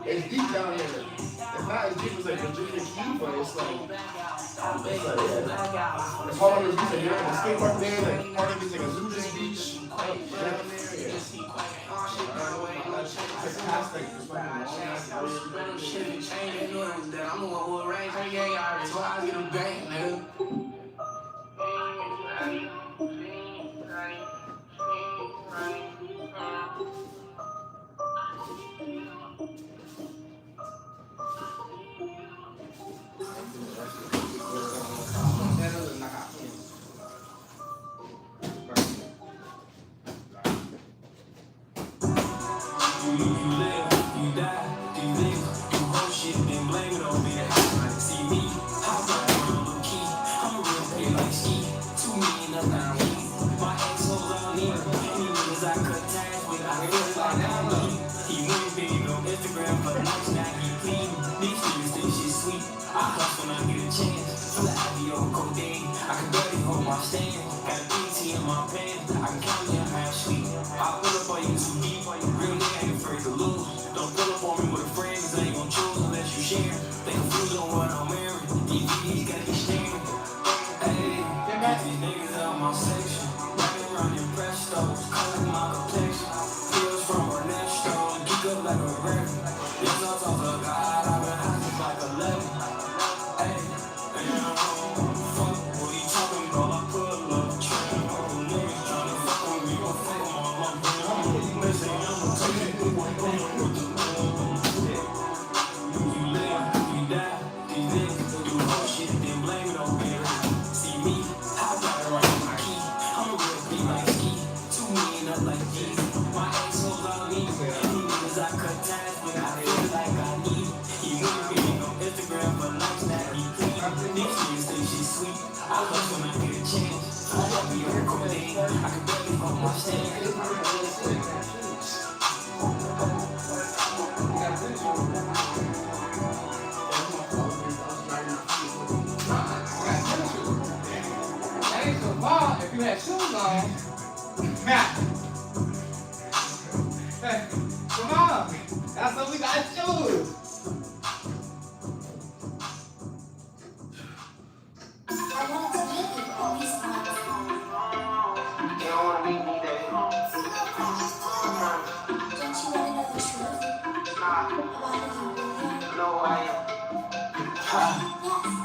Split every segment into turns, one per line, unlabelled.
It's deep down there. It's not as deep as like Virginia Key, but yeah. It's all on the beach. Like, you're at the skate park there. Like part of it's like a nudist beach down there. Yeah. It's past like this fucking long ass
If you had shoes on, Matt. Hey, come on. That's what we got shoes.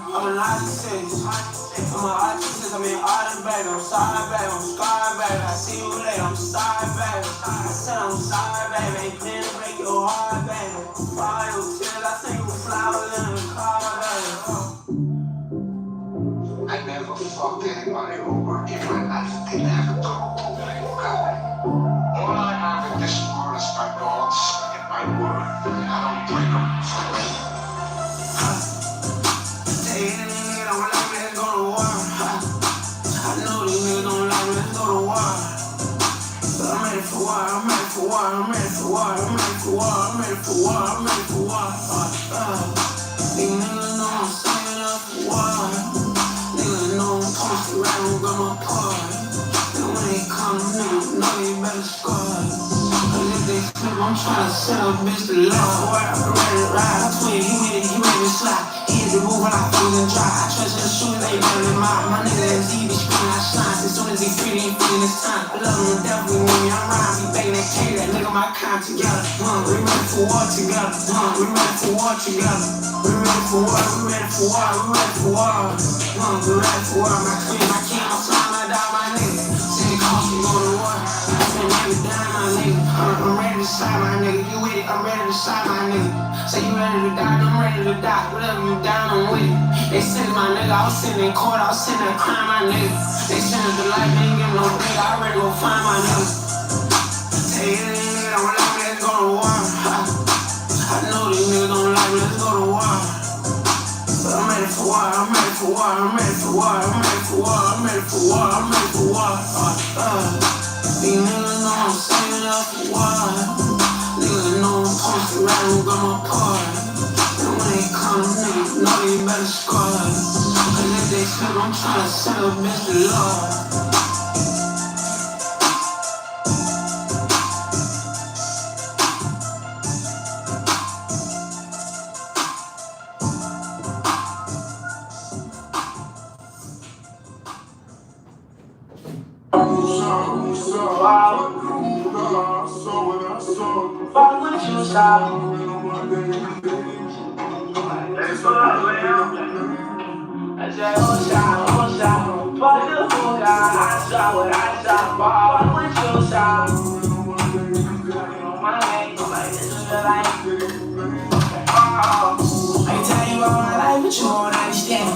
I'm a lot of six. I'm a artist, I'm in art, baby. I'm sorry, baby. I'm scarred, baby. I see you later. I'm sorry, baby. I said I'm sorry, baby. Ain't plan to break your heart, baby. All your tears, I sing you flowers in the car, baby.
I never fucked anybody over in my life. They never told me. All I have in this world is my thoughts and my word. I don't break them for me.
I'm ready for war. These niggas know I'm signing up for war. Niggas know I'm posted right on my part. And when they come, niggas know they better score. Cause if they slip, I'm tryna set up bitch the law. I'm ready to ride. I tweet, he made me slide. He hit the move when I frozen dry. I trust in the shooters, they better than mine. My nigga is he be screaming, I shine. As soon as he free, he ain't feeling his time. I love him to death, we need me, I'm rhyme. He begging that K, that nigga my kind together. We ready for war together. We ready for war together. We ready for war, we ready for war, we ready for war. We ready for war, my queen, my king, I'm flying, my dog, my nigga. Send the cost, we go to war. I spend every dime, my nigga. I'm ready to side, my nigga. You with it, I'm ready to side, my nigga. Say you ready to die, I'm ready to die. Whatever you down, I'm with it. They send my nigga, I was sitting in court, I was sitting there crying, my nigga. They send us the life, they ain't give no nigga. I ready to go find my nigga. Hey, nigga, don't like me, let's go to war. I know these niggas don't like me, let's go to war. But I'm ready for war, I'm ready for war, I'm ready for war, I'm ready for war, I'm ready for war, I'm ready for war. These niggas know I'm saving up for war. Niggas know I'm posted right on my part. And when they come, niggas know they better score. Cause if they slip, I'm tryna set up bitch the law. But you won't understand,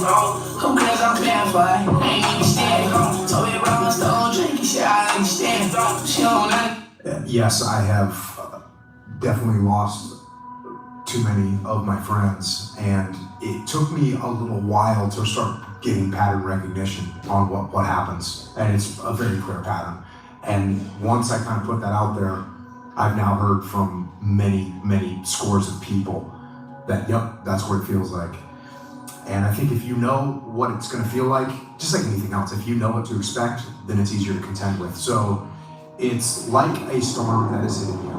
who cares I'm paying for it? I ain't even stand. Told me about my stone drinking shit, I understand. She don't understand.
Yes, I have definitely lost too many of my friends, and it took me a little while to start getting pattern recognition on what happens, and it's a very clear pattern. And once I kind of put that out there, I've now heard from many scores of people that, yep, that's what it feels like. And I think if you know what it's going to feel like, just like anything else, if you know what to expect, then it's easier to contend with. So it's like a storm that is hitting you.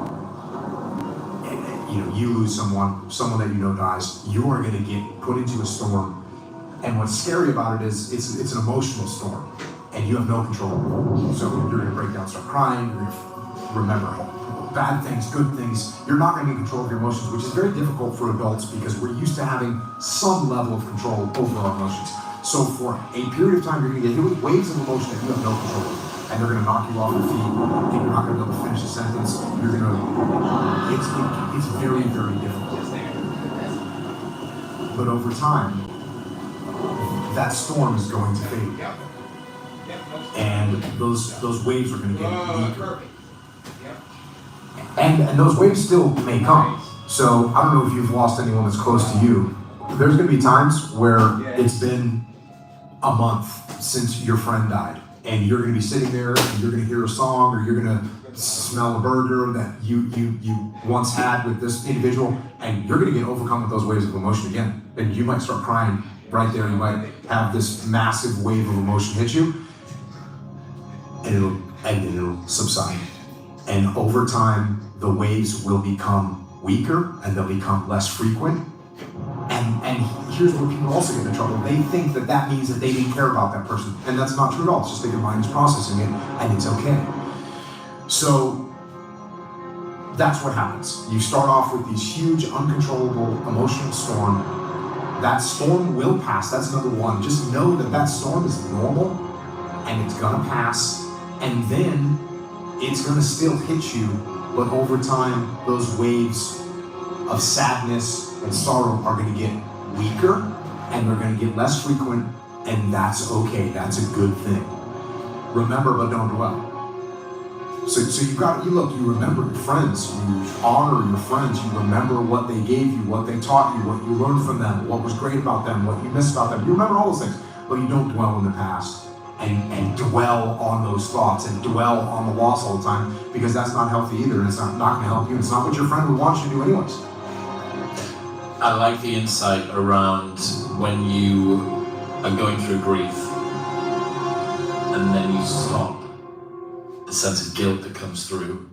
You know, you lose someone that you know dies, you are going to get put into a storm. And what's scary about it is it's an emotional storm, and you have no control. So you're going to break down, start crying, you're going to remember bad things, good things. You're not going to be in control of your emotions, which is very difficult for adults because we're used to having some level of control over our emotions. So for a period of time, you're going to get hit with waves of emotion that you have no control over. And they're going to knock you off your feet, and you're not going to be able to finish a sentence. You're going to, it's very difficult. But over time, that storm is going to fade. And those waves are going to get weaker. And those waves still may come. So I don't know if you've lost anyone that's close to you. There's going to be times where it's been a month since your friend died, and you're going to be sitting there and you're going to hear a song, or you're going to smell a burger that you once had with this individual, and you're going to get overcome with those waves of emotion again. And you might start crying right there. You might have this massive wave of emotion hit you, and it'll subside. And over time, the waves will become weaker and they'll become less frequent. And here's where people also get in trouble. They think that means that they didn't care about that person. And that's not true at all. It's just that your mind is processing it, and it's okay. So that's what happens. You start off with these huge, uncontrollable emotional storm. That storm will pass. That's number one. Just know that storm is normal, and it's gonna pass. And then it's gonna still hit you, but over time, those waves of sadness and sorrow are gonna get weaker, and they're gonna get less frequent, and that's okay. That's a good thing. Remember, but don't dwell. So you remember your friends, you honor your friends, you remember what they gave you, what they taught you, what you learned from them, what was great about them, what you missed about them. You remember all those things, but you don't dwell in the past. And dwell on those thoughts and dwell on the loss all the time, because that's not healthy either, and it's not going to help you. It's not what your friend would want you to do anyways.
I like the insight around when you are going through grief and then you stop, the sense of guilt that comes through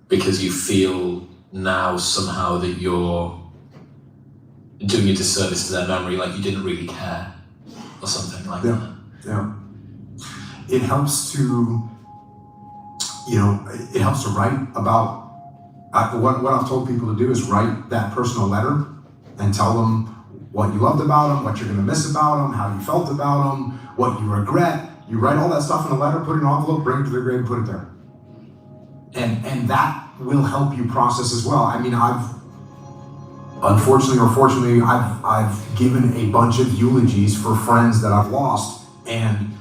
because you feel now somehow that you're doing a disservice to their memory, like you didn't really care or something like that.
Yeah. It helps to, write about, what I've told people to do is write that personal letter and tell them what you loved about them, what you're going to miss about them, how you felt about them, what you regret. You write all that stuff in a letter, put it in an envelope, bring it to their grave, put it there. And that will help you process as well. I mean, unfortunately or fortunately, I've given a bunch of eulogies for friends that I've lost, and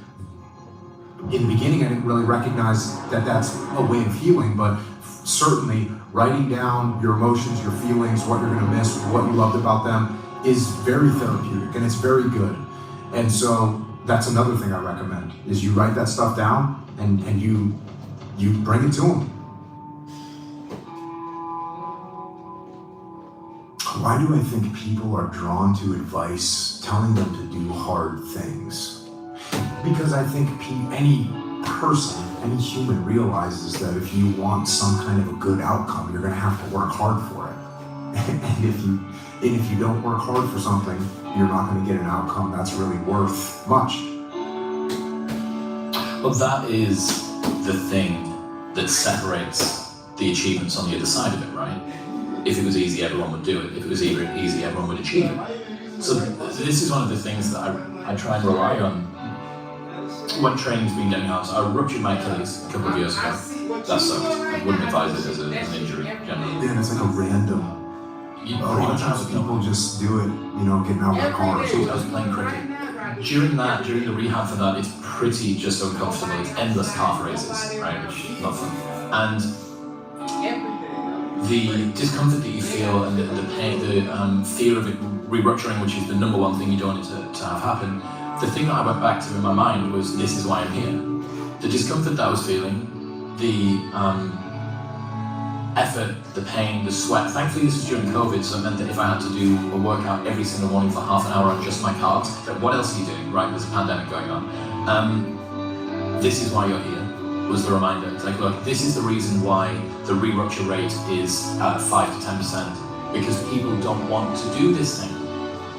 in the beginning I didn't really recognize that that's a way of healing, but certainly writing down your emotions, your feelings, what you're going to miss, what you loved about them is very therapeutic, and it's very good. And so that's another thing I recommend, is you write that stuff down and you bring it to them. Why do I think people are drawn to advice telling them to do hard things? Because I think any person, any human realizes that if you want some kind of a good outcome, you're going to have to work hard for it. And if you don't work hard for something, you're not going to get an outcome that's really worth much.
Well, that is the thing that separates the achievements on the other side of it, right? if it was easy, everyone would do it. If it was easy, everyone would achieve it. So this is one of the things that I try and rely on when training's been getting hard. So I ruptured my Achilles a couple of years ago. That sucked. I wouldn't advise it as an injury, generally.
Yeah, and it's like a random.
You
A
pretty
lot
much
of
have
times
to
people just do it, you know, getting out of their car or
I
something.
was playing cricket. During the rehab for that, it's pretty just uncomfortable. It's endless calf raises, right? Which is not fun. And the discomfort that you feel and the pain, the fear of it re-rupturing, which is the number one thing you don't want it to have happen. The thing that I went back to in my mind was, this is why I'm here. The discomfort that I was feeling, the effort, the pain, the sweat. Thankfully this was during COVID, so it meant that if I had to do a workout every single morning for half an hour on just my calves, then what else are you doing, right? There's a pandemic going on. This is why you're here, was the reminder. It's like, look, this is the reason why the re-rupture rate is 5 to 10%, because people don't want to do this thing.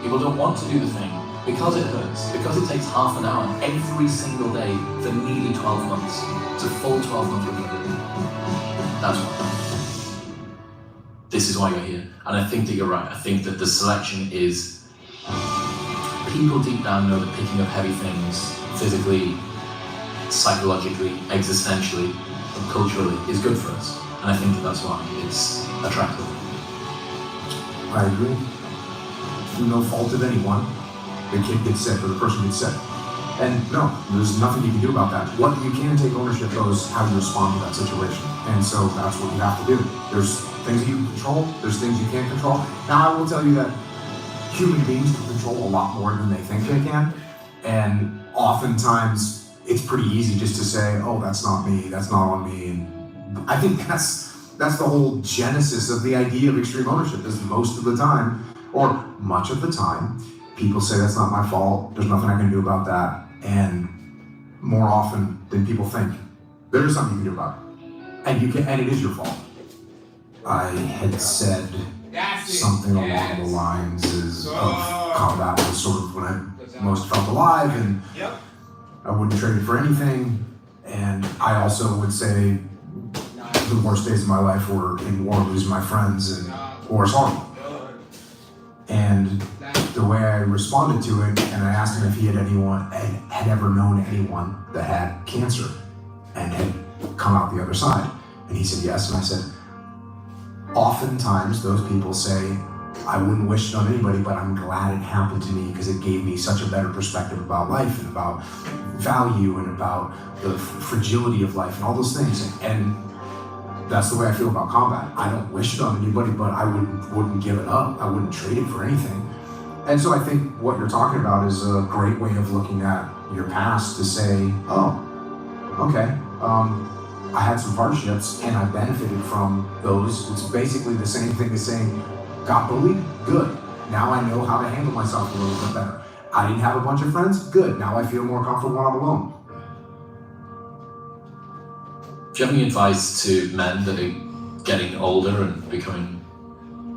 People don't want to do the thing because it hurts, because it takes half an hour every single day for nearly 12 months. It's a full 12-month recovery. That's why. This is why you're here. And I think that you're right. I think that the selection is, people deep down know that picking up heavy things, physically, psychologically, existentially, and culturally, is good for us. And I think that that's why it's attractive.
I agree. Through no fault of anyone, the kid gets sick or the person gets sick. And no, there's nothing you can do about that. What you can take ownership of is how you respond to that situation. And so that's what you have to do. There's things that you can control, there's things you can't control. Now I will tell you that human beings can control a lot more than they think they can. And oftentimes it's pretty easy just to say, oh, that's not me, that's not on me. And I think that's the whole genesis of the idea of extreme ownership, is most of the time, or much of the time, people say that's not my fault, there's nothing I can do about that. And more often than people think, there is something you can do about it. And it is your fault. I had said something along the lines of combat was sort of when I most felt alive, and I wouldn't trade it for anything. And I also would say the worst days of my life were in war, losing my friends, and war is hard. And the way I responded to it, and I asked him if he had ever known anyone that had cancer and had come out the other side. And he said yes, and I said, oftentimes those people say, I wouldn't wish it on anybody, but I'm glad it happened to me because it gave me such a better perspective about life and about value and about the fragility of life and all those things. And that's the way I feel about combat. I don't wish it on anybody, but I wouldn't give it up. I wouldn't trade it for anything. And so I think what you're talking about is a great way of looking at your past to say, oh, okay, I had some hardships and I benefited from those. It's basically the same thing as saying, got bullied? Good. Now I know how to handle myself a little bit better. I didn't have a bunch of friends? Good. Now I feel more comfortable when I'm alone.
Do you have any advice to men that are getting older and becoming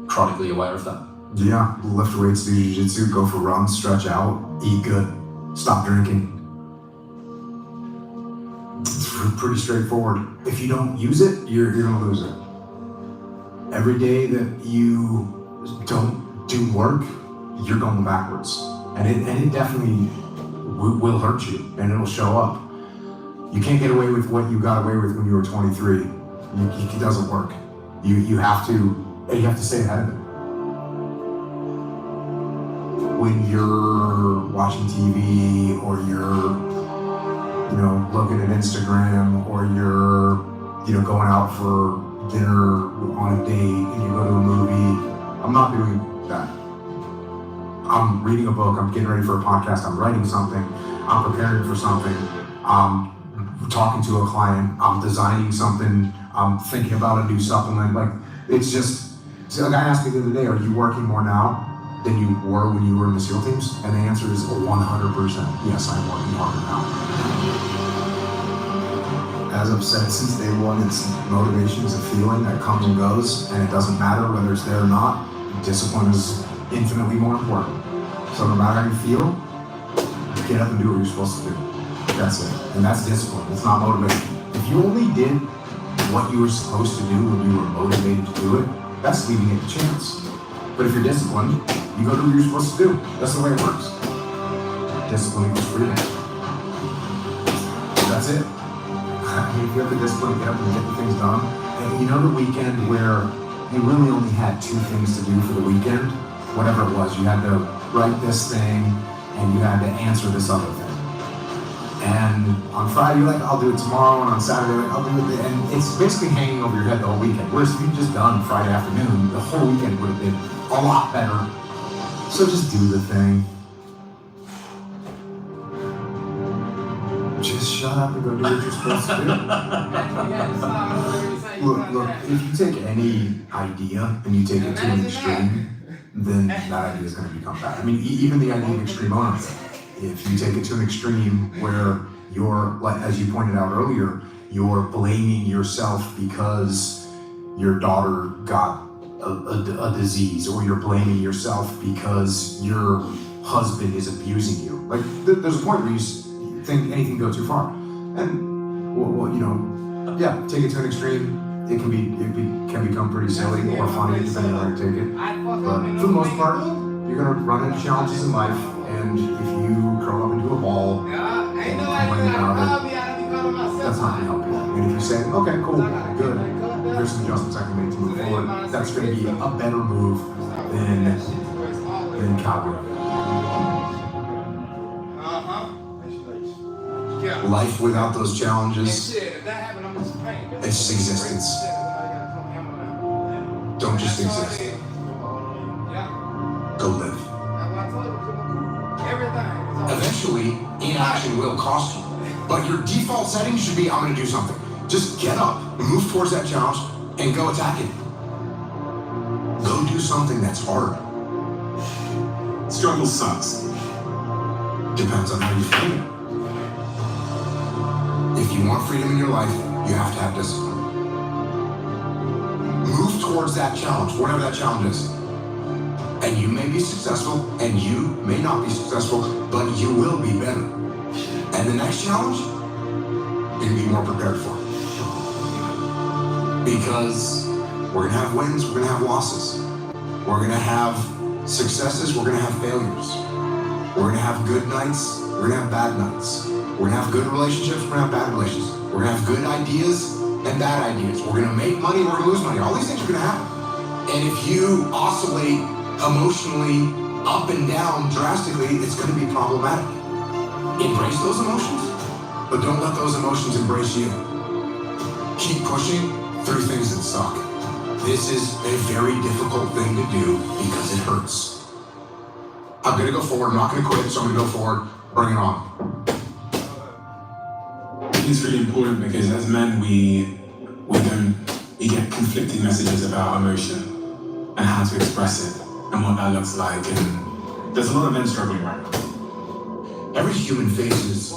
chronically aware of that?
Yeah, lift weights, do jiu-jitsu, go for runs, stretch out, eat good, stop drinking. It's pretty straightforward. If you don't use it, you're gonna lose it. Every day that you don't do work, you're going backwards. And it definitely will hurt you, and it'll show up. You can't get away with what you got away with when you were 23. It doesn't work. You have to stay ahead of it. When you're watching TV or you're, looking at Instagram, or you're, going out for dinner on a date and you go to a movie, I'm not doing that. I'm reading a book, I'm getting ready for a podcast, I'm writing something, I'm preparing for something, I'm talking to a client, I'm designing something, I'm thinking about a new supplement. Like, it's just, a guy asked me the other day, are you working more now than you were when you were in the SEAL teams? And the answer is 100%. Yes, I'm working harder now. As I've said since day one, it's motivation is a feeling that comes and goes, and it doesn't matter whether it's there or not. Discipline is infinitely more important. So no matter how you feel, get up and do what you're supposed to do. That's it. And that's discipline. It's not motivation. If you only did what you were supposed to do when you were motivated to do it, That's leaving it to chance. But if you're disciplined, you go do what you're supposed to do. That's the way it works. Discipline equals freedom. That's it. I mean, if you have the discipline to get up and get the things done, and you know the weekend where you really only had 2 things to do for the weekend, whatever it was, you had to write this thing and you had to answer this other thing. And on Friday, you're like, I'll do it tomorrow, and on Saturday, I'll do it, and it's basically hanging over your head the whole weekend. Whereas if you'd just done Friday afternoon, the whole weekend would have been a lot better. So just do the thing. Just shut up and go do what you're supposed to do. Look, if you take any idea and you take it to an extreme, then that idea is going to become bad. I mean, even the idea of extreme ownership. If you take it to an extreme where you're, like, as you pointed out earlier, you're blaming yourself because your daughter got a disease, or you're blaming yourself because your husband is abusing you. Like, there's a point where you think anything go too far. And, well, you know, yeah, take it to an extreme. It can become pretty silly or funny, depending on how you take it. But for the most part, you're gonna run into challenges in life, and if you curl up into a ball and complain about it, that's not gonna help you. And if you say, okay, cool, good, here's some adjustments I can make to move forward, that's gonna be a better move than Capoeira. Life without those challenges, it's just existence. Don't just exist. Go live. Eventually, inaction will cost you. But your default setting should be, I'm gonna do something. Just get up, move towards that challenge, and go attack it. Go do something that's hard.
Struggle sucks.
Depends on how you feel. If you want freedom in your life, you have to have discipline. Move towards that challenge, whatever that challenge is. And you may be successful, and you may not be successful, but you will be better. And the next challenge, you're gonna be more prepared for. Because we're gonna have wins, we're gonna have losses. We're gonna have successes, we're gonna have failures. We're gonna have good nights, we're gonna have bad nights. We're gonna have good relationships, we're gonna have bad relationships. We're gonna have good ideas and bad ideas. We're gonna make money, we're gonna lose money. All these things are gonna happen. And if you oscillate emotionally up and down drastically, it's gonna be problematic. Embrace those emotions, but don't let those emotions embrace you. Keep pushing through things that suck. This is a very difficult thing to do because it hurts. I'm gonna go forward, I'm not gonna quit, so I'm gonna go forward, bring it on.
It's really important because as men, we get conflicting messages about emotion and how to express it and what that looks like, and there's a lot of men struggling right now.
Every human faces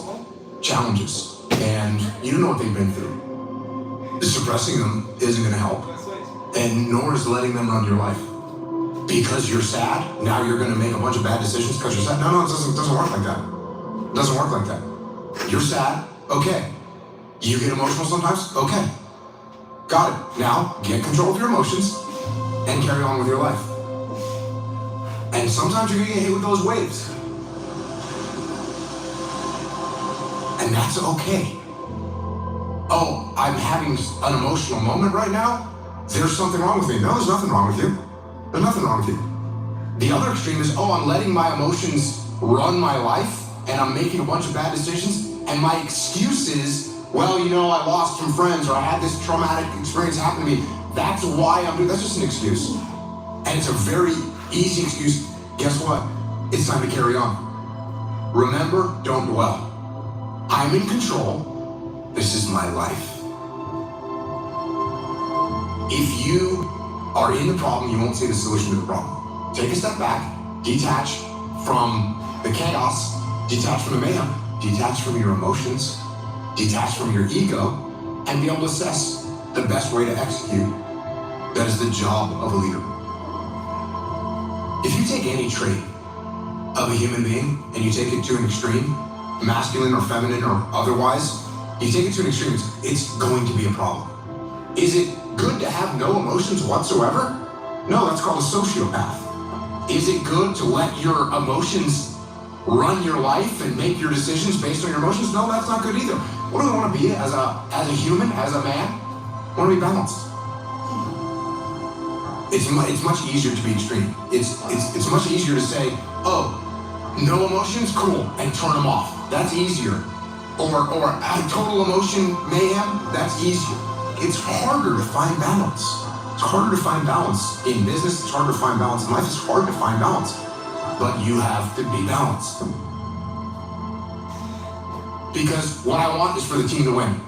challenges, and you don't know what they've been through. Suppressing them isn't gonna help, and nor is letting them run your life. Because you're sad, now you're gonna make a bunch of bad decisions because you're sad. No, it doesn't work like that. It doesn't work like that. You're sad, okay. You get emotional sometimes, okay. Got it. Now, get control of your emotions and carry on with your life. And sometimes you're gonna get hit with those waves. And that's okay. Oh, I'm having an emotional moment right now? There's something wrong with me. No, there's nothing wrong with you. There's nothing wrong with you. The other extreme is, oh, I'm letting my emotions run my life and I'm making a bunch of bad decisions, and my excuse is, well, you know, I lost some friends, or I had this traumatic experience happen to me. That's why I'm doing. That's just an excuse. And it's a very easy excuse. Guess what? It's time to carry on. Remember, don't dwell. I'm in control. This is my life. If you are in the problem, you won't see the solution to the problem. Take a step back, detach from the chaos, detach from the mayhem, detach from your emotions, detach from your ego, and be able to assess the best way to execute. That is the job of a leader. If you take any trait of a human being and you take it to an extreme, masculine or feminine or otherwise, you take it to an extreme, it's going to be a problem. Is it good to have no emotions whatsoever? No, that's called a sociopath. Is it good to let your emotions run your life and make your decisions based on your emotions? No, that's not good either. What do we want to be as a human, as a man? I want to be balanced. It's much easier to be extreme. It's much easier to say, oh, no emotions, cool, and turn them off. That's easier. Or total emotion mayhem, that's easier. It's harder to find balance. It's harder to find balance in business. It's harder to find balance in life. It's hard to find balance. But you have to be balanced. Because what I want is for the team to win.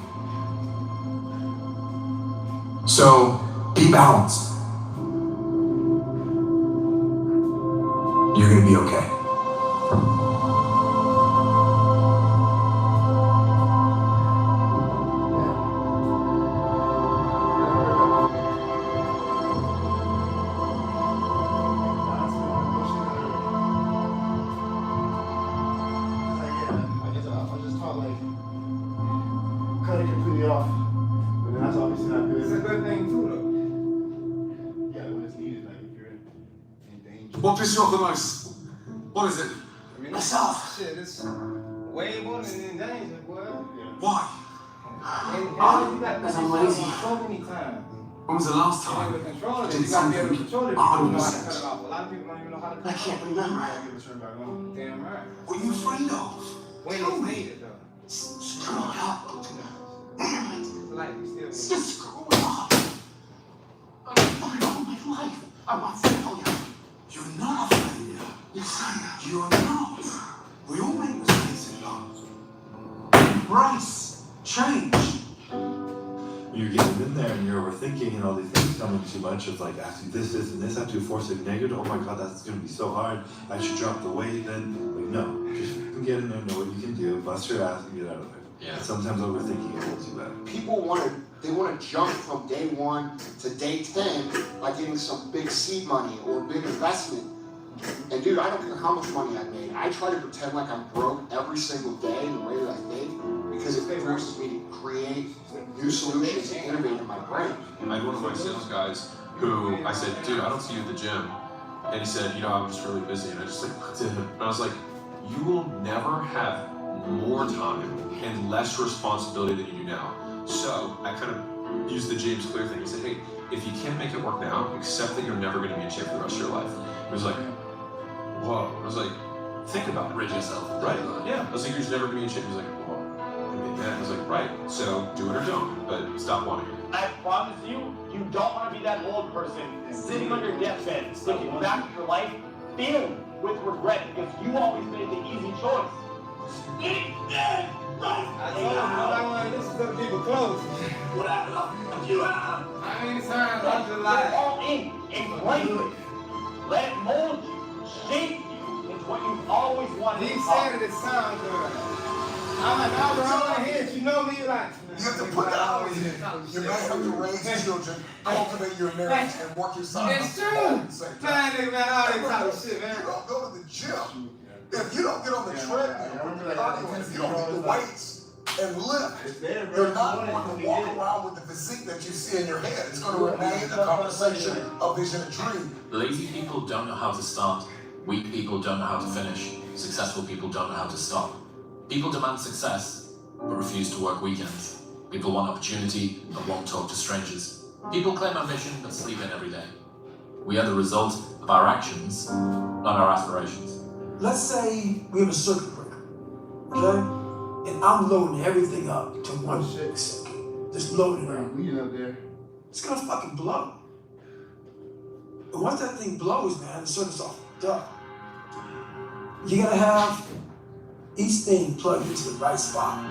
So be balanced. You're gonna be okay.
Cut it completely off. But that's obviously not good.
It's a good thing too, though.
Yeah, when it's needed, like if you're in danger.
What pisses you off the most? What is it?
I mean,
Myself.
shit, it's way more than in danger, boy.
Why?
And you got this so many times.
When was the last
You
time?
gotta control it.
Did
You gotta be able to
something
control it. People don't know how to
100%.
cut it off. A lot of people don't even know how to cut it off.
I can't remember.
Get the shirt back on.
Damn right.
What are you afraid of?
When
Tell
it's
me.
needed, though.
Screw it up.
It's like you
It's
still
just screw it up. I've done it all my life. I'm not failure. You're not a failure. You're not. We all make mistakes in life. Embrace change.
You're getting in there and you're overthinking and all these things coming too much of like, I have to do this, and this, I have to force it negative. Oh my God, that's going to be so hard. I should drop the weight then. Like, no, just get in there, know what you can do, bust your ass and get out of there.
Yeah.
And sometimes overthinking it holds you back.
People want to jump from day 1 to day 10 by getting some big seed money or big investment. And dude, I don't care how much money I made. I try to pretend like I'm broke every single day in the way that I think, because it forces me to create new solutions and innovate in my brain.
I had one of my sales guys who I said, dude, I don't see you at the gym. And he said, I'm just really busy. And I just like looked at him and I was like, you will never have more time and less responsibility than you do now. So I kind of used the James Clear thing. He said, hey, if you can't make it work now, accept that you're never going to be in shape for the rest of your life. He was like, whoa. I was like, think about it.
Rid yourself.
Right? Yeah. I was like, you're just never going to be in shape. He was like, whoa. I was like, right. So do it or don't, but stop wanting it.
I promise you, you don't want to be that old person sitting on your deathbed, looking back at your life, filled with regret because you always made the easy choice.
I told you, I want to listen to the people close. How many times I just
Put it
lied?
all in, embrace it. Let it mold you, shape you into what you've always wanted
He
to
said
be.
it sounds good. I'm like, I want to hear it. You know me, like.
You have to put that out in. You may have to raise children, cultivate your marriage, and work your son.
It's true. Man, nigga, man, all that type of shit, man.
You don't go to the gym. If you don't get on the treadmill, if you don't get the weights and lift, you're not going to walk around with the physique that you see in your head. It's going to remain a conversation, a vision, a dream.
Lazy people don't know how to start. Weak people don't know how to finish. Successful people don't know how to stop. People demand success, but refuse to work weekends. People want opportunity, but won't talk to strangers. People claim ambition, but sleep in every day. We are the result of our actions, not our aspirations.
Let's say we have a circuit breaker, okay? And I'm loading everything up to 1 second. Just loading it up.
We up there.
It's gonna fucking blow. And once that thing blows, man, the circuit's all fucked up. You gotta have each thing plugged into the right spot,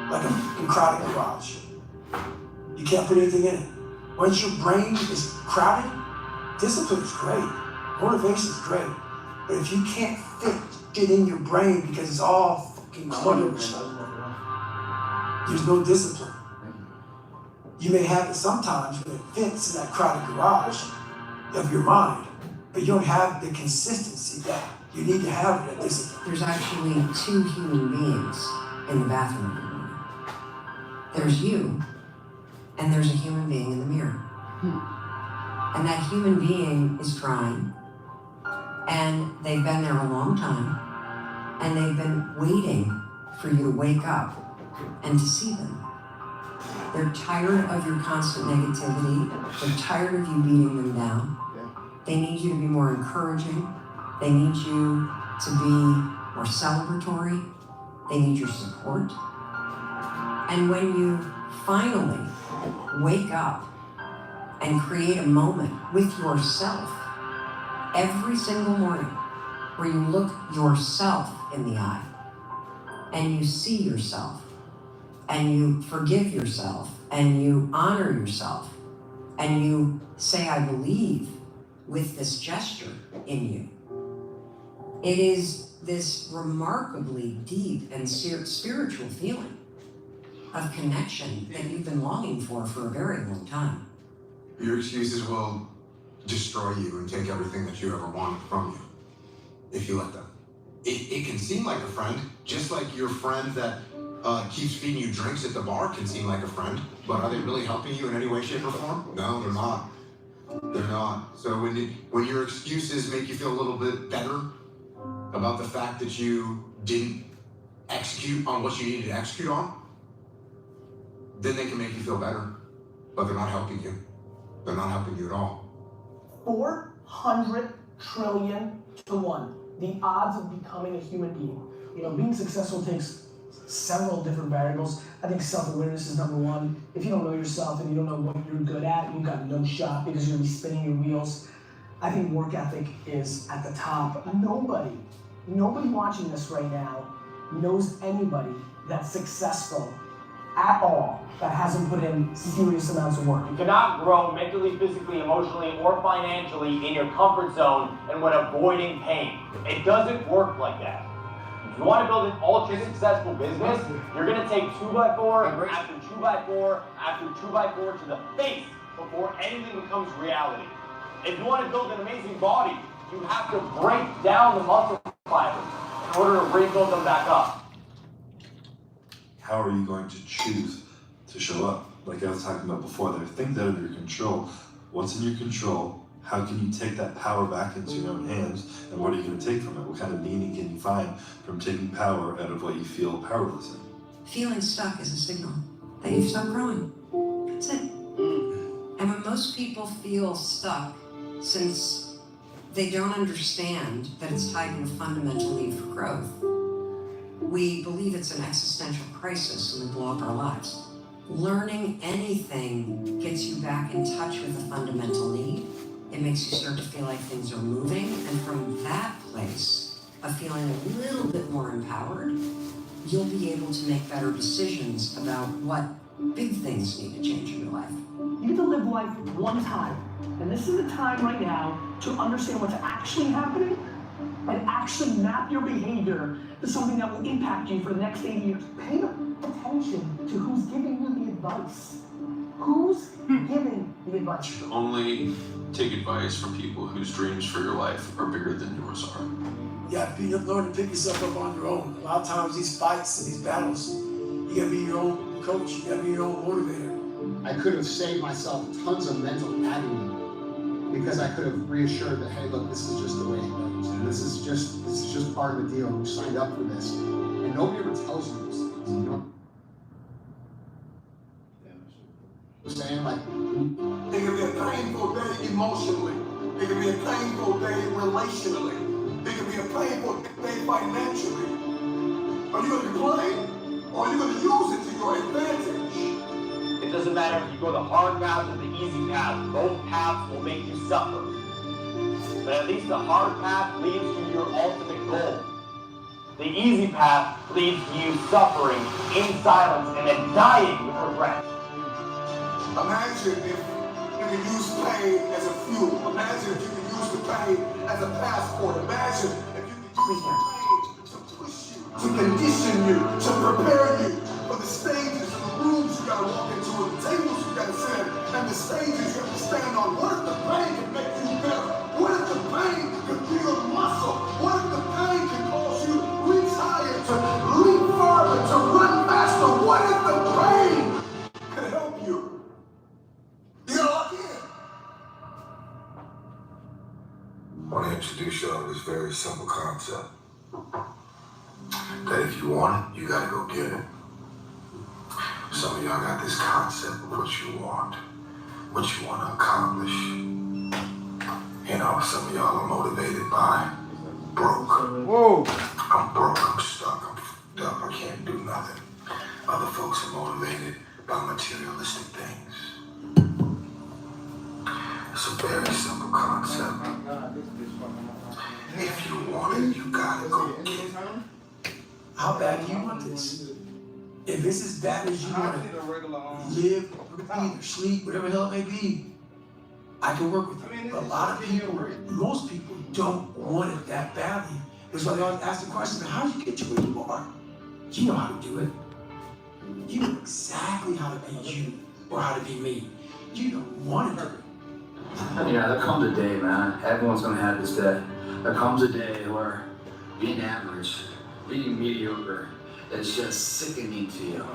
like a crowded garage. You can't put anything in it. Once your brain is crowded, discipline is great, motivation is great, but if you can't fit it in your brain because it's all fucking cluttered, there's no discipline. You may have it sometimes when it fits in that crowded garage of your mind, but you don't have the consistency that you need to have that discipline.
There's actually 2 human beings in the bathroom every morning. There's you, and there's a human being in the mirror. And that human being is crying, and they've been there a long time, and they've been waiting for you to wake up and to see them. They're tired of your constant negativity. They're tired of you beating them down. They need you to be more encouraging. They need you to be more celebratory. They need your support. And when you finally wake up and create a moment with yourself every single morning where you look yourself in the eye and you see yourself and you forgive yourself and you honor yourself and you say, I believe, with this gesture in you. It is this remarkably deep and spiritual feeling of connection that you've been longing for a very long time.
Your excuses will destroy you and take everything that you ever wanted from you, if you let them. It can seem like a friend, just like your friend that keeps feeding you drinks at the bar can seem like a friend, but are they really helping you in any way, shape, or form? No, they're not. They're not. So when your excuses make you feel a little bit better about the fact that you didn't execute on what you needed to execute on, then they can make you feel better, but they're not helping you. They're not helping you at all.
400 trillion to 1. The odds of becoming a human being. You know, being successful takes several different variables. I think self-awareness is number one. If you don't know yourself and you don't know what you're good at, you've got no shot because you're gonna be spinning your wheels. I think work ethic is at the top. Nobody watching this right now knows anybody that's successful at all that hasn't put in serious amounts of work.
You cannot grow mentally, physically, emotionally, or financially in your comfort zone and when avoiding pain. It doesn't work like that. If you want to build an ultra successful business, you're going to take 2x4 after 2x4 after 2x4 to the face before anything becomes reality. If you want to build an amazing body, you have to break down the muscle fibers in order to rebuild them back up.
How are you going to choose to show up? Like I was talking about before, there are things out of your control. What's in your control? How can you take that power back into your own hands? And what are you going to take from it? What kind of meaning can you find from taking power out of what you feel powerless in?
Feeling stuck is a signal that you've stopped growing. That's it. And when most people feel stuck, since they don't understand that it's tied to a fundamental need for growth, we believe it's an existential crisis and we blow up our lives. Learning anything gets you back in touch with a fundamental need. It makes you start to feel like things are moving, and from that place of feeling a little bit more empowered, you'll be able to make better decisions about what big things need to change in your life.
You get to live life one time, and this is the time right now to understand what's actually happening and actually map your behavior to something that will impact you for the next 80 years. Pay attention to who's giving you the advice. Who's giving the advice?
Only take advice from people whose dreams for your life are bigger than yours are.
You got to learn to pick yourself up on your own. A lot of times these fights and these battles, you got to be your own coach. You got to be your own motivator.
I could have saved myself tons of mental agony because I could have reassured that, hey, look, this is just the way it goes. And this is just part of the deal. We signed up for this. And nobody ever tells you these things, you know? Saying like,
it can be a painful day emotionally. It can be a painful day relationally. It can be a painful day financially. Are you going to complain or are you going to use it to your advantage?
It doesn't matter if you go the hard path or the easy path. Both paths will make you suffer. But at least the hard path leads to your ultimate goal. The easy path leads to you suffering in silence and then dying with regret.
Imagine if you could use pain as a fuel. Imagine if you could use the pain as a passport. Imagine if you could use the pain to push you, to condition you, to prepare you for the stages, the rooms you gotta walk into, and the tables you gotta sit at, and the stages you have to stand on. What if the pain can make you better? What if the pain can build muscle? What if the pain can cause you to reach higher, to leap farther, to run faster? What if the pain can help you? You gotta lock in.
want to introduce y'all to this very simple concept. That if you want it, you gotta go get it. Some of y'all got this concept of what you want to accomplish. You know, some of y'all are motivated by broke. Whoa. I'm broke, I'm stuck, I'm fucked up, I can't do nothing. Other folks are motivated by materialistic things. It's a very simple concept. If you want it, you gotta go get it.
How bad do you want this? If it's as bad as you want to live, breathe, or sleep, whatever the hell it may be, I can work with you. But a lot of people, most people don't want it that badly. That's why they always ask the question, how did you get to where you are? You know how to do it. You know exactly how to be you or how to be me. You don't want to do it.
Yeah, there comes a day, man. Everyone's gonna have this day. There comes a day where being average, being mediocre, is just sickening to you.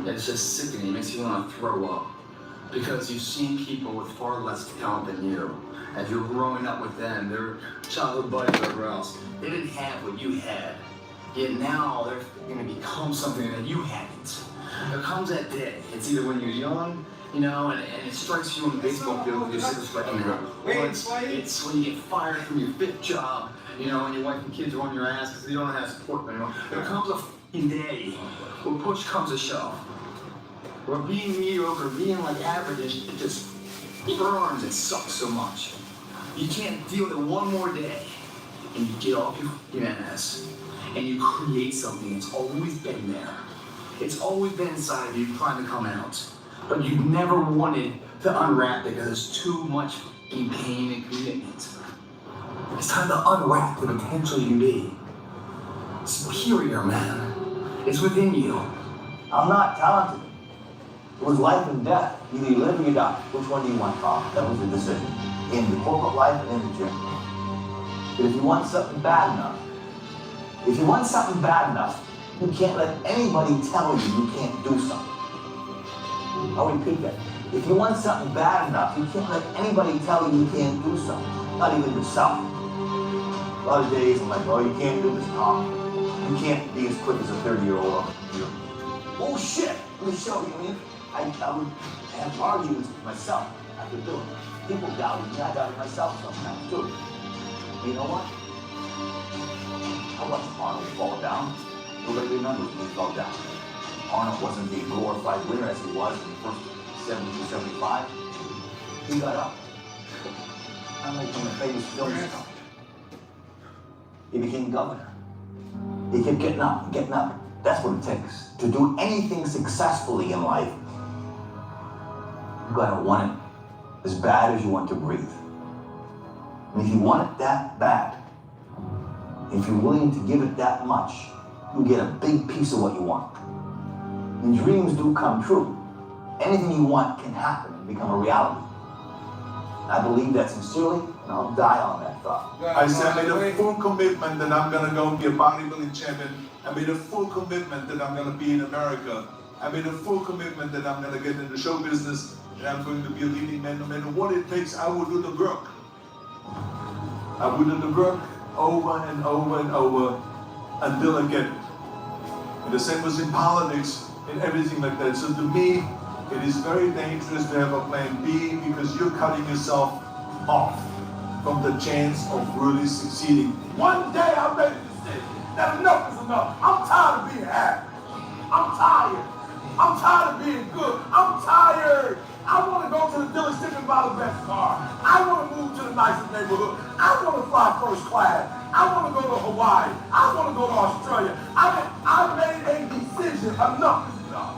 It's just sickening. It makes you want to throw up. Because you've seen people with far less talent than you. As you're growing up with them, their childhood buddies, whatever else, they didn't have what you had. Yet now they're going to become something that you hadn't. There comes that day. It's either when you're young, you know, and it strikes you on the baseball field with your disrespecting her. Or it's when you get fired from your 5th job, you know, and your wife and kids are on your ass because you don't have support anymore. There comes a f***ing day where push comes to shove. Where being mediocre, being like average, it just burns, it sucks so much. You can't deal with it one more day, and you get off your f***ing ass, and you create something that's always been there. It's always been inside of you trying to come out. But you've never wanted to unwrap it because there's too much f***ing pain and commitment. It's time to unwrap the potential you can be. Superior, man. It's within you.
I'm not talented. It was life and death. Either you live or you die. Which one do you want, Carl? That was the decision. In the corporate life and in the gym. But if you want something bad enough, you can't let anybody tell you can't do something. I'll repeat that. If you want something bad enough, you can't let anybody tell you can't do something. Not even yourself. A lot of days I'm like, oh, you can't do this, Carl. You can't be as quick as a 30-year-old on the computer. Oh shit! Let me show you. I would have arguments with myself. I could do it. People doubted me. I doubted myself sometimes too. You know what? I watched Arnold fall down. Nobody remembers when he fell down. Arnold wasn't the glorified winner as he was in the first 72, 75. He got up. I'm like when the famous film star. He became governor. He kept getting up and getting up. That's what it takes. To do anything successfully in life, you gotta want it as bad as you want to breathe. And if you want it that bad, if you're willing to give it that much, you get a big piece of what you want. And dreams do come true. Anything you want can happen and become a reality. I believe that sincerely, and I'll die on that thought.
I said I made a full commitment that I'm gonna go be a bodybuilding champion. I made a full commitment that I'm gonna be in America. I made a full commitment that I'm gonna get into show business and I'm going to be a leading man. No matter what it takes, I will do the work. I will do the work over and over and over until I get it. And the same was in politics and everything like that. So to me, it is very dangerous to have a plan B because you're cutting yourself off from the chance of really succeeding. One day I made a decision that enough is enough. I'm tired of being average. I'm tired. I'm tired of being good. I'm tired. I want to go to the dealership and buy the best car. I want to move to the nicest neighborhood. I want to fly first class. I want to go to Hawaii. I want to go to Australia. I made a decision. Enough is enough.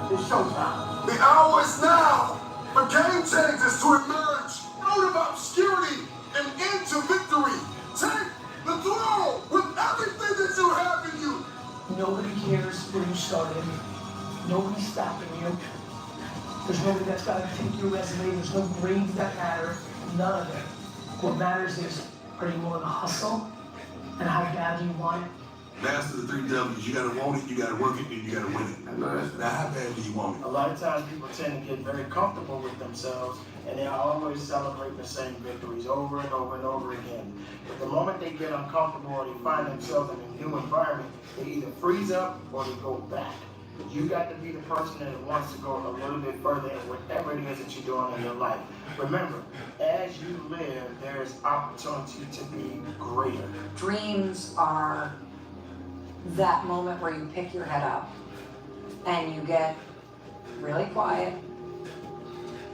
It's showtime.
The hour is now for game changers to emerge out of obscurity and into victory. Take the throne with everything that you have in you.
Nobody cares where you started. Nobody's stopping you. There's nobody that's got to take your resume. There's no grades that matter. None of it. What matters is, are you willing to hustle? And how bad do you want it?
Master the 3 W's. You gotta want it, you gotta work it, and you gotta win it. Now, how bad do you want it?
A lot of times people tend to get very comfortable with themselves and they're always celebrating the same victories over and over and over again. But the moment they get uncomfortable or they find themselves in a new environment, they either freeze up or they go back. You got to be the person that wants to go a little bit further in whatever it is that you're doing in your life. Remember, as you live, there is opportunity to be greater.
Dreams are that moment where you pick your head up and you get really quiet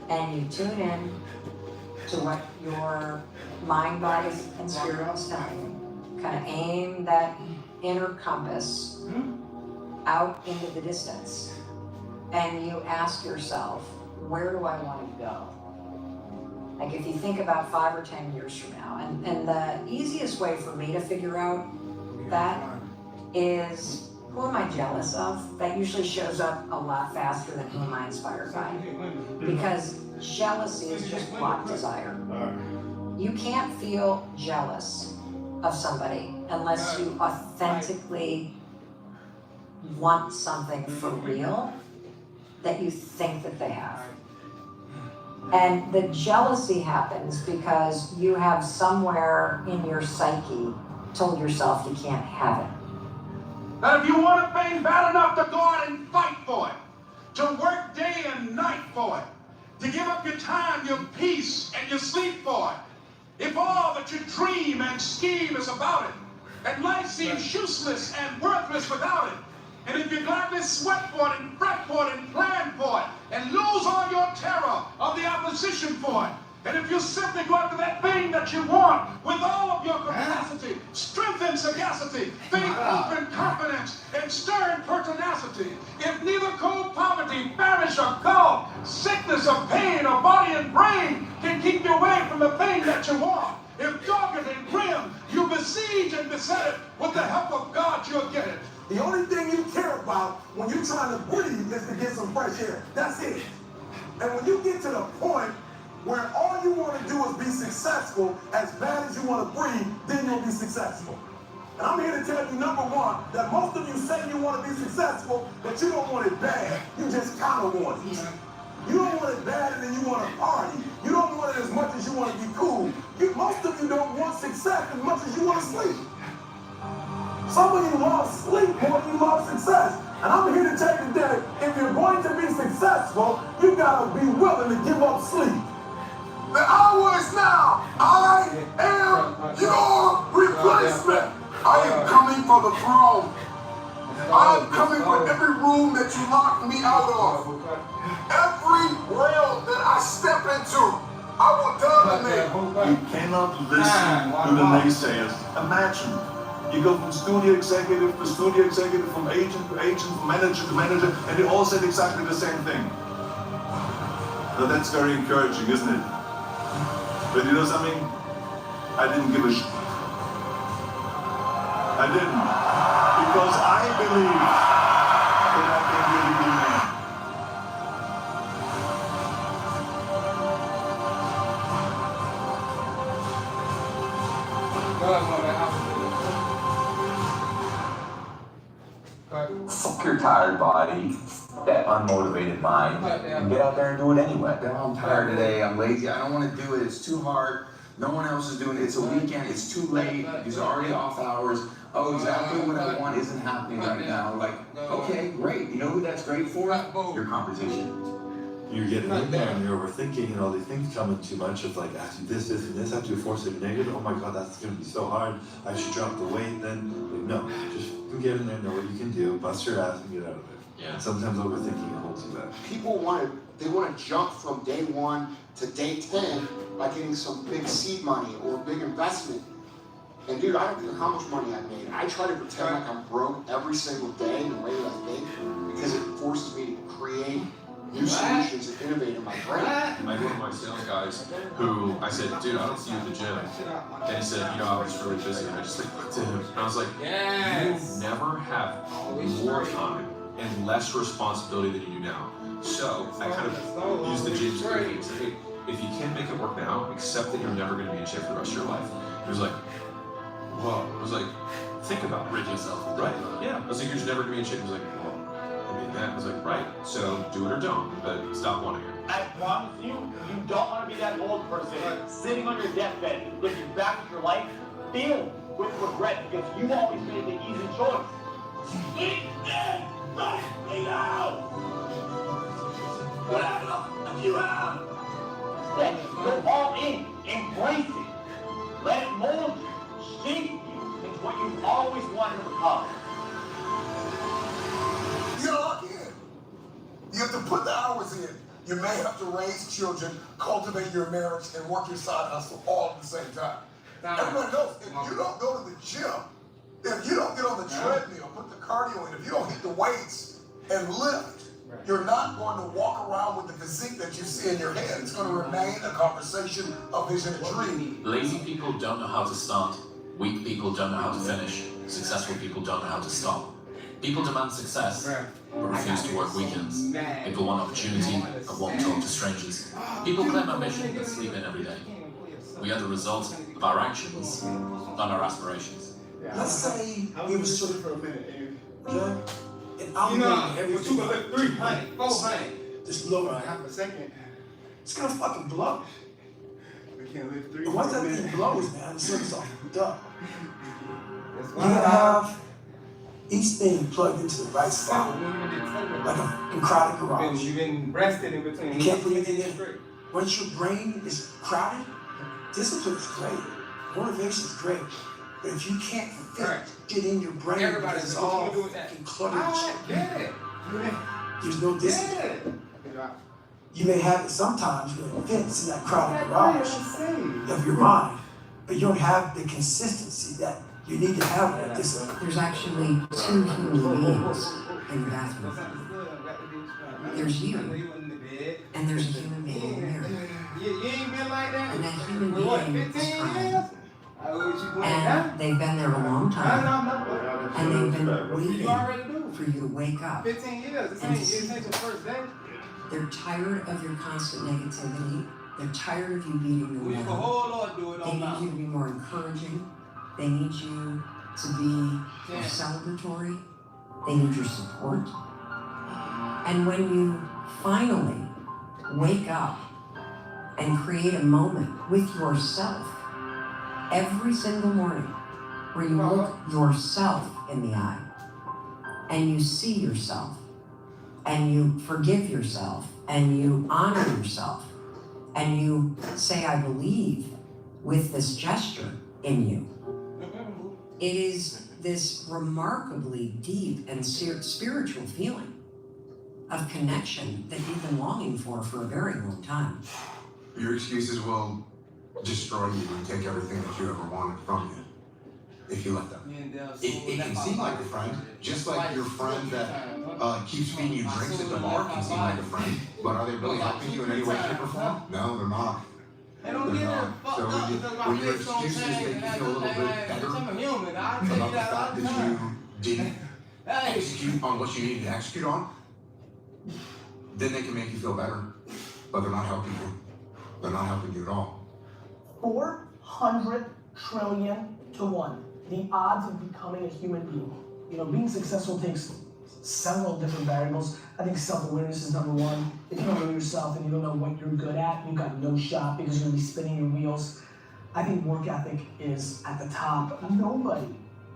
and you tune in to what your mind, body, and spirit is telling you. Kind of aim that inner compass out into the distance and you ask yourself, where do I want to go? Like if you think about 5 or 10 years from now, and the easiest way for me to figure out that is, who am I jealous of? That usually shows up a lot faster than who am I inspired by. Because jealousy is just blocked desire. You can't feel jealous of somebody unless you authentically want something for real that you think that they have. And the jealousy happens because you have somewhere in your psyche told yourself you can't have it.
That if you want a thing bad enough to go out and fight for it, to work day and night for it, to give up your time, your peace, and your sleep for it, if all that you dream and scheme is about it, and life seems useless and worthless without it, and if you gladly sweat for it and fret for it and plan for it, and lose all your terror of the opposition for it, and if you simply go after that thing that you want with all of your capacity, strength and sagacity, faith, hope, and confidence, and stern pertinacity, if neither cold poverty, famish, or cold, sickness, or pain, or body and brain can keep you away from the thing that you want, if dogged and grim, you besiege and beset it, with the help of God you'll get it.
The only thing you care about when you're trying to breathe is to get some fresh air. That's it. And when you get to the point where all you want to do is be successful, as bad as you want to breathe, then you'll be successful. And I'm here to tell you, number one, that most of you say you want to be successful, but you don't want it bad. You just kind of want it. You don't want it bad and then you want to party. You don't want it as much as you want to be cool. Most of you don't want success as much as you want to sleep. Some of you love sleep more than you love success. And I'm here to tell you that if you're going to be successful, you gotta be willing to give up sleep. The hour is now. I am your replacement. I am coming for the throne. I am coming for every room that you locked me out of. Every realm that I step into, I will dominate.
You cannot listen to the naysayers. Imagine. You go from studio executive to studio executive, from agent to agent, from manager to manager, and they all said exactly the same thing. Now that's very encouraging, isn't it? But you know something? I didn't give a shit. I didn't. Because I believe that I can really be me.
Fuck your tired body, that unmotivated mind, and get out there and do it anyway. I'm tired today, I'm lazy, I don't want to do it, it's too hard, no one else is doing it, it's a weekend, it's too late, it's already off hours, oh, exactly what I want isn't happening right now. Like, okay, great, you know who that's great for? Your competition.
You're getting in there and you're overthinking and all these things coming too much of like, after this, and this, after you force it negative, oh my god, that's going to be so hard, I should drop the weight, then, like, no, just get in there, know what you can do, bust your ass and get out of it. Yeah. Sometimes overthinking holds you back.
People want to jump from day 1 to day 10 by getting some big seed money or big investment. And dude, I don't care how much money I made. I try to pretend like I'm broke every single day in the way that I think because it forces me to create new solutions and innovate in my brain.
I had one of my sales guys who I said, dude, I don't see you at the gym. And he said, you know, I was really busy. And I just like looked at him and I was like, you never have more time and less responsibility than you do now. So I kind of used the James Gray thing and said, hey, if you can't make it work now, accept that you're never going to be in shape for the rest of your life. He was like, whoa. I was like, think about
Rid yourself of
Right,
that.
yeah. I was like, you're just never gonna be in shape. I was like, well, I mean that. I was like, right. So do it or don't, but stop wanting it.
I promise you, you don't want to be that old person sitting on your deathbed, looking back at your life, filled with regret because you always made the easy choice. Eat it! Let me out! Whatever you have! Then go all in, embrace it. Let it mold you, shape you into what you've always wanted to become.
You gotta lock in. You have to put the hours in. You may have to raise children, cultivate your marriage, and work your side hustle all at the same time. Everybody knows, if you don't go to the gym, if you don't get on the treadmill, put the cardio in, if you don't hit the weights and lift, you're not going to walk around with the physique that you see in your head. It's going to remain a conversation, a vision, a dream.
Lazy people don't know how to start. Weak people don't know how to finish. Successful people don't know how to stop. People demand success, but refuse to work weekends. People want opportunity, but won't talk to strangers. People claim ambition, but sleep in every day. We are the result of our actions, not our aspirations.
Let's say we was shooting for a minute, okay? And I'm everything.
300, 400.
Just blow it.
Half a second.
It's gonna fucking blow.
We can't live 3
And once that thing blows, man, the circuit's all fucked up.
That's
You
why
gotta have each thing plugged into the right spot. Like a crowded garage.
You've been resting in between.
You can't put anything in it. Once your brain is crowded, discipline is great. Motivation is great. But if you can't get in your brain,
Everybody's
it's
what
all
you gonna do with that?
fucking cluttered
I
shit.
get it.
There's no discipline.
Yeah.
You may have it sometimes when it fits in that crowded garage of your mind, but you don't have the consistency that you need to have with discipline.
There's actually 2 human beings in the bathroom. There's you, and there's a human being in the mirror.
You ain't been like that?
And that human
What,
being is
15
crying.
years?
And they've been there a long time. And they've been
You
waiting
already do.
for you to wake up.
15 years. This
And
ain't
see.
your first day.
They're tired of your constant negativity. They're tired of you beating them
We can
down.
whole Lord do it
They
on
need
now.
you to be more encouraging. They need you to be more celebratory. They need your support. And when you finally wake up and create a moment with yourself every single morning where you look yourself in the eye and you see yourself and you forgive yourself and you honor yourself and you say, I believe with this gesture in you. It is this remarkably deep and spiritual feeling of connection that you've been longing for a very long time.
Your excuses will destroy you and take everything that you ever wanted from you if you let them. It can seem like a friend, just like your friend that keeps feeding you drinks at the bar can seem like a friend, but are they really helping you in any way, shape, or form? No, they're not.
They don't get it fucked
So
up because my
when your
face don't
excuses
change.
make you feel a little bit better
I'm a human. I tell you
about the
that all
fact
the
that
time.
you didn't execute on what you needed to execute on, then they can make you feel better, but they're not helping you. They're not helping you at all.
400 trillion to 1. The odds of becoming a human being. You know, being successful takes several different variables. I think self-awareness is number 1. If you don't know yourself and you don't know what you're good at, you've got no shot because you're gonna be spinning your wheels. I think work ethic is at the top. Nobody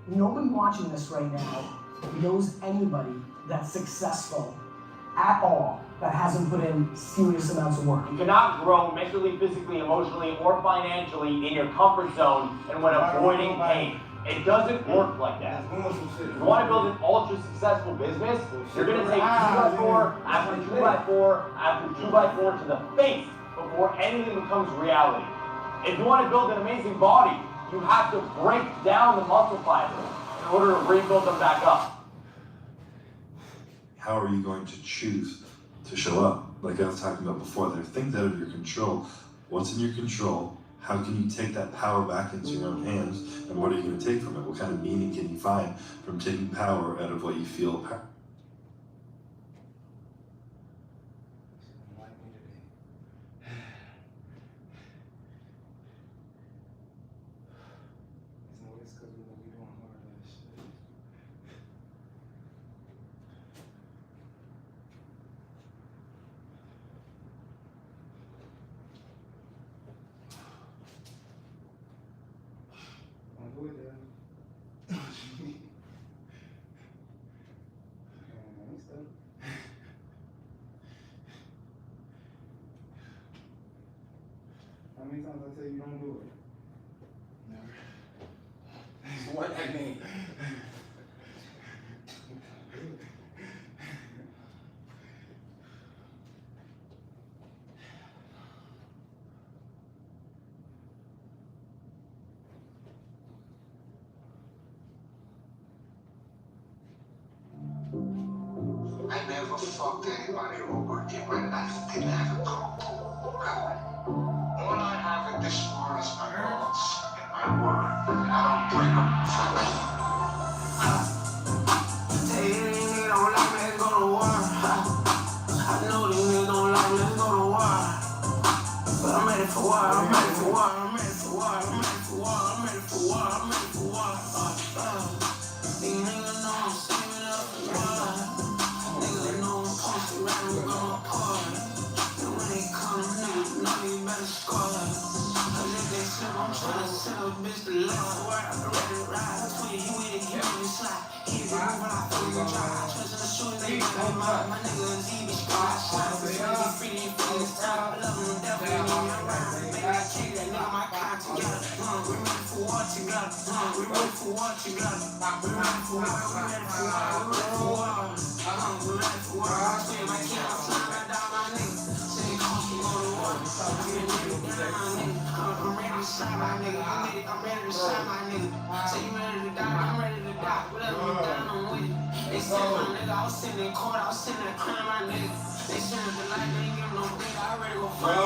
watching this right now knows anybody that's successful at all that hasn't put in serious amounts of work.
You cannot grow mentally, physically, emotionally, or financially in your comfort zone and when avoiding pain. It doesn't work like that. If you want to build an ultra successful business, you're going to take 2x4 after 2x4 after 2x4 to the face before anything becomes reality. If you want to build an amazing body, you have to break down the muscle fibers in order to rebuild them back up.
How are you going to choose to show up? Like I was talking about before, there are things out of your control. What's in your control? How can you take that power back into your own hands? And what are you going to take from it? What kind of meaning can you find from taking power out of what you feel power?
many times I tell you don't do it?
Never.
What that mean?
I never fucked anybody over in my life. Didn't have a thought. All I have in this world is my words and my word. And I don't break them for nothing.
Hey, these niggas don't like me, let's go to war. I know these niggas don't like me, let's go to war. But I'm ready for war, I'm ready for war, I'm ready for war, I'm ready for war, I'm ready for war, I'm ready for war. These niggas know I'm saving up for war. Niggas know I'm posted right, I'm going hard. And when they come, niggas know they better score. Cause if they slip, I'm tryna send a bitch to left. I'm ready to ride, tweet, he with it, he on the slide. He be moving, I feel him drive. I trust in the shooting, they got me mine. My niggas, he be squad, shot. He free, he feel his time. I love him, definitely need me around. Baby, I kick that nigga, my car together. We ready for war together. We ready for war together. We ready for war, we ready for war, we ready for war. We ready for war. I say my kid, I'm flying right down my nigga. Say, come to go to war. I'm ready to die, my nigga. I'm ready to shine, my nigga. I'm ready to shine, my nigga. Say you ready to die, I'm ready to die. Whatever you done, I'm with it. They said my nigga, I was sitting in court, I was sitting in crime, my nigga. They said the light, they ain't give no beat, I already go fuck.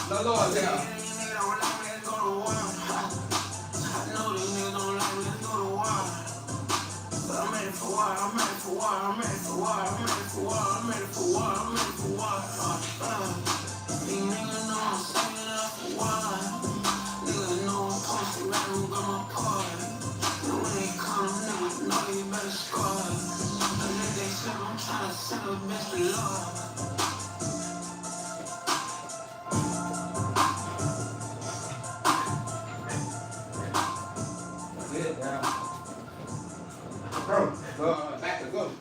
No, Lord,
These niggas don't like me, let's go to war. I know these niggas don't like me, let's go to war. But I'm ready for war, I'm ready for war, I'm ready for war, I'm ready for war, I'm ready for war, I'm ready for war. These niggas know I'm saving up for war. Niggas know I'm posted right, I'm gonna part. And when they come, niggas know they better score. And if they slip, I'm tryna send a bitch to Lord.
That's it, now. Bro, back to go.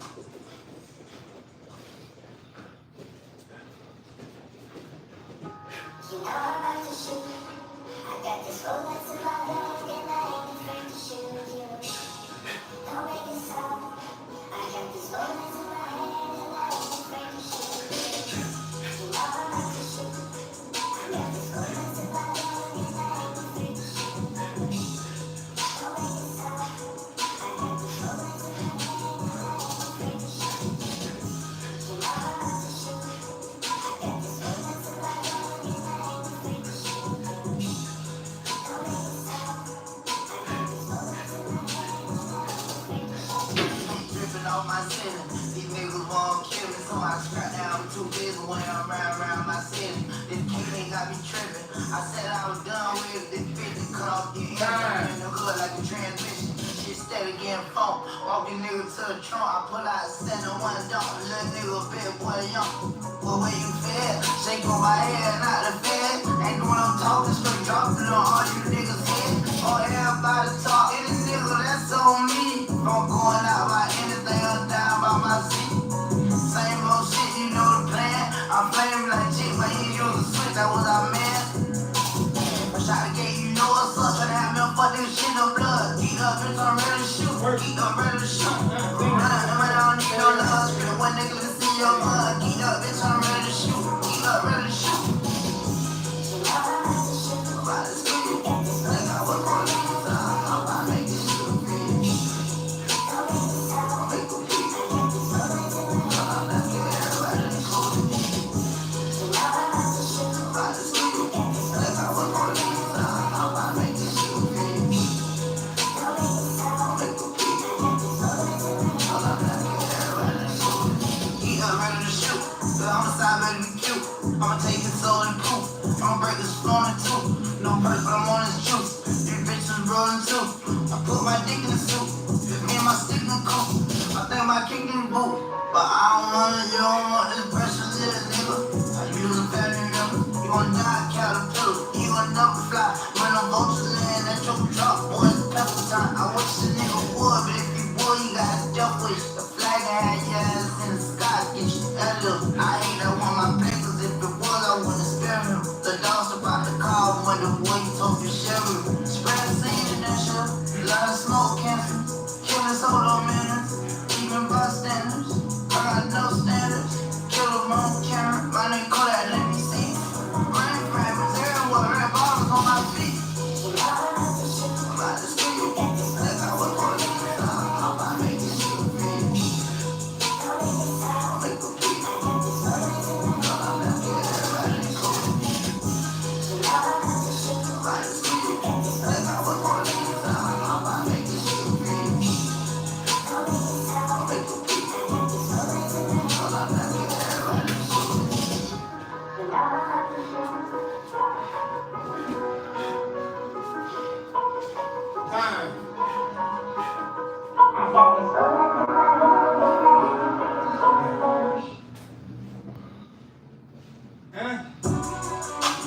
You know I'm about to shoot. I got this Rolex in my bag and I ain't afraid to shoot you. Don't make it sound. I got this Rolex in my hand and I ain't afraid to shoot you. You know I'm about to shoot. I got this Rolex in my bag and I ain't afraid to shoot you. Don't make it sound. I got this Rolex in my hand and I ain't afraid to shoot you. You know I'm about to shoot. I got this Rolex in my bag.
Dripping off my ceiling. These niggas won't kill me, so I scrap down too busy when I'm round my city. This king got me tripping. I said I was done with this bitch and cut off the engine in the hood like a transmission. Shit steady getting phone. Walking nigga to the trunk, I pull out 7-1 dump. Little nigga big boy young. Well, where you fed? Shake on my head, not the fed. Ain't when I'm talking straight, dropping on all you niggas' head. Oh, everybody talk, any nigga that's on me. I'm going out by anything or down by my seat. Same old shit, you know the plan. I'm flaming like chick, but he use a switch, that was our man. I shot a gate, you know what's up, tryna have me fuck this shit no blood. Geek up, bitch, I'm ready to shoot. Geek up, ready to shoot. I don't need no love, scream one nigga to see your blood. Geek up, bitch, I'm ready to shoot. Geek up, ready to shoot. I'm about to shoot. Like I was on the inside, I'm about to make this shit a bitch. I'll make a beat. I'm not giving everybody the cool. I'm about to shoot. Like I was on the inside, I'm about to make this shit a bitch. I'll make a beat. I'm not giving everybody the cool. Geek up, ready to shoot. The homicide ready to cute. I'ma take his soul and proof. I'ma break this phone in two. No purse, but I'm on his juice. These bitches rolling too. I put my dick in the soup. Me and my stick in the coop. I think my kick in the boot. But I don't want it, you don't want this precious little nigga. I use a family member. You wanna die, caterpillar. You wanna never fly. When the vultures land, that your drop, boy, it's pepper time. I wish the nigga would, but if you would, you gotta dealt with the flag I had your ass in the sky. Get you that little. I hate that one, my play, cause if it was, I wouldn't spare him. The dogs about to come. lot of smoke cancer, killing solo minutes, even bystanders. I got no standards, kill them on camera, my nigga call that let me see. Brain fragments everywhere, red bottles on my feet. I'm about to speak, like I was born in the town, I'm about to make this shit free. I'll make a beat, I'm not getting everybody cool. I'm about to speak, like I was born in the town, I'm about to make this shit free. I'll make a beat, I'm not getting everybody cool.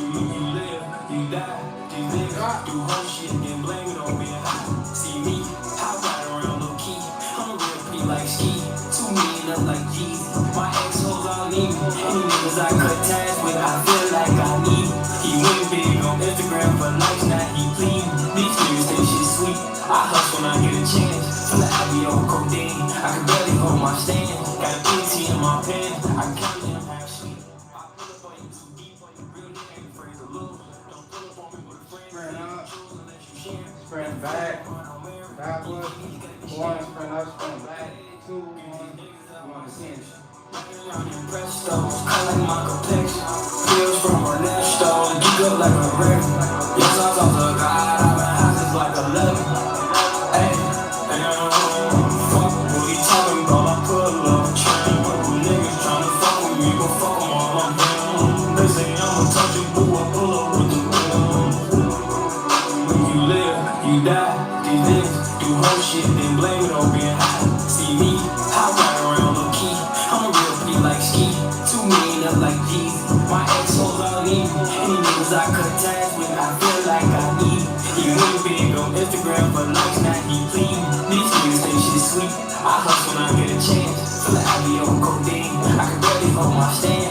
You live, you die, you live, do whole shit, then blame it on being high. See me, I ride around low key. I'm a real P like ski, 2 million up like G's. My ex-hoes all need me. Any niggas I cut ties with, I feel like I need him. He went big on Instagram for likes, now he plead. These niggas think shit sweet. I hustle when I get a chance. Feel like I be over codeine. I can barely hold my stand. Got a PT in my pen. I count them half sweet. I pull up on you too deep. Real nigga ain't afraid to lose. Don't pull up on me with a friend.
Spread up. Spread back. Backward. 1, spread up, spread back. 2, 1 again.
Presto, calling my complexion. Pills from Ernesto, geek up like a wreck. Yes, I talk to God, I've been high since like 11. Hey, fuck what he talking about, I pull up, chain. Niggas tryna fuck with me, but fuck them all, I'm down. They say I'ma touch you, boo, I pull up with the gun. When you live, you die, these niggas do whole shit, then blame it on being high. See me, I ride around low key. I'm a real P like ski, 2 million up like G's. My ex-hoes all need me. Any niggas I cut ties with, I feel like I need him. He went big on Instagram for likes, now he plead. These niggas think shit sweet. I hustle when I get a chance. Feel like I be over codeine. I can barely hold my stand.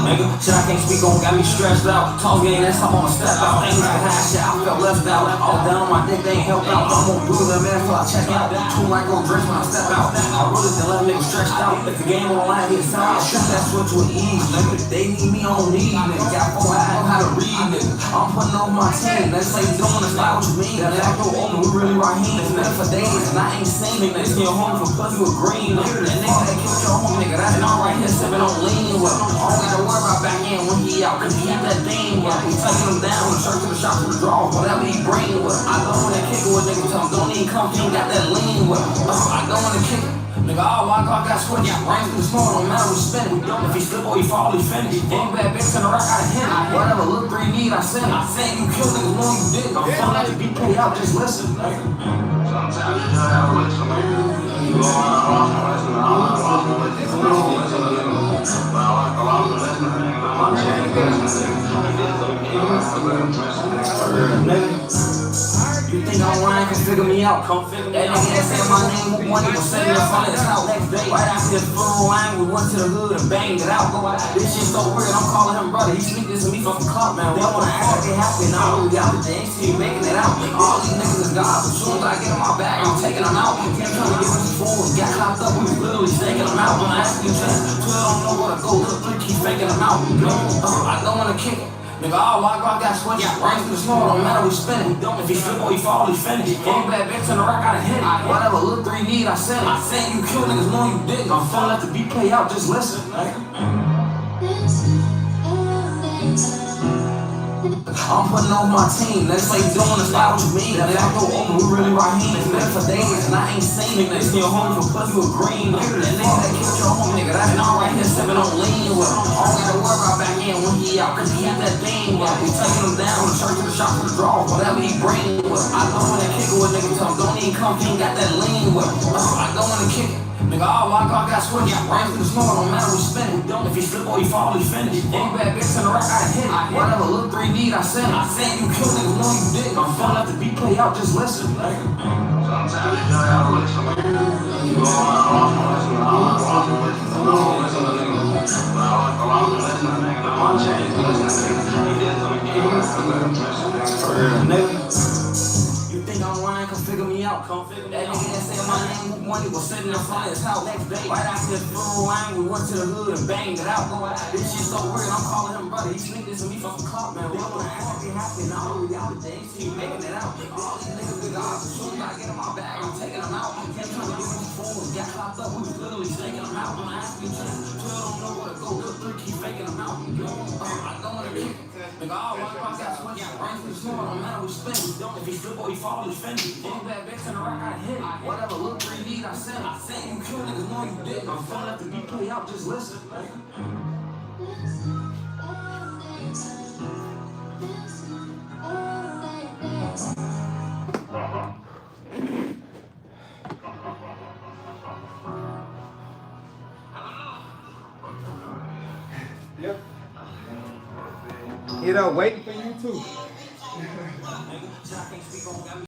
Nigga, shit I can't speak on, got me stressed out. Tall game, that's how I'm gonna step out. Ain't like high shit, I felt left out. All down on my dick, they ain't help out. I'm gonna do the man till I check out. 2 micro drinks when I step out. I really done let niggas stretched out. If the game on the line, he's out. Shoot that switch with ease, nigga. They need me, I don't need, nigga. Got 4 eyes, know how to read, nigga. I'm putting on my team. They say you don't understand what you mean. That I go over, we really Raheem. It's been for days, and I ain't seen it. Niggas get home from pussy with green. Nigga, that nigga that killed your home, nigga. That's not right here, sipping on lean with him. Always don't worry about back in when he out, cause he keep that thing with him. We taking him down, we search to the shop for the draw, whatever he bring with him. I go in and kick it with niggas, tell him don't even come, he ain't got that lean with him. I go in and kick it. Nigga, oh my God, got switch. Rings to the snow, don't matter, we spin it. If he slip or he fall, he finish. Damn bad bitch in the rock, I hit it. Whatever look 3 need, I send it. I say you kill niggas, no you didn't. I'm feeling like you be paid out, just listen. Sometimes you just gotta listen, nigga. You go on, listen, you think I'm lying, figure me out. That nigga that said my name, who money was sitting in front of his house. Right after the funeral line, we went to the hood and banged it out. This shit so weird, I'm calling him brother. He sneaked this to me from some club, man. They wanna act like they happy, and I really got the thing. See me making it out. All these niggas is gods. As soon as I get in my bag, I'm taking them out. He trying to give us some food, got clapped up, we was literally staking them out. When I ask you, 12 don't know where to go, little 3 keep faking them out. I don't wanna kick it. Nigga, all I got switch. Rings to the snow, don't matter, we spin it. If he slip or he fall, he finish. Any bad bitch in the rack, gotta hit it. Whatever little 3 need, I send it. Saying you kill niggas, know you didn't. I'm feeling let the beat play out, just listen. I'm putting over my team. Next play doing is not what you mean. If I go over, we really Raheem. It's been for days and I ain't seen it. Next to your home for pussy with green. That nigga that killed your home, nigga. That's all right here, sipping on lean. Well, I don't gotta worry about back in when he out, cause he had that thing. Well, we taking him down from the church to the shop to the draw. Whatever he bring. Well, I don't wanna kick it with niggas. Don't even come, he ain't got that lean. Well, I don't wanna kick it. Nigga, all I got switch. Rings to the snow, don't matter, we spin it. If he slip or he fall, he finish. Any bad bitch in the rack, gotta hit it. Whatever little 3 need, I send it. Saying you kill niggas, know you didn't. I'm feeling let the beat play out, just listen. Sometimes you gotta listen. You go you think I'm lying? Come figure me out. That nigga that said my name, who money was sitting in front of his house. Right after the funeral line, we went to the hood and banged it out. This shit so weird, I'm calling him brother. He sneaked this to me from some club, man. They wanna act like they happy, and I really got the thing. See me making it out. All these niggas big odds. As soon as I get in my bag, I'm taking them out. Can't try to give me food. Got clapped up, we was literally staking them out. When I ask you, 12 don't know where to go. Little 3 keep faking them out. I don't wanna kick it. Nigga, all I got switch. Rings to the snow, don't matter, we spin it. If he slip or he fall, he finish. Any bad bitch in the rack, gotta hit it. Whatever little 3 need, I send it. Saying you kill niggas, know you didn't. I'm feeling let the beat play out, just listen.
Yep. You know, waiting for you too.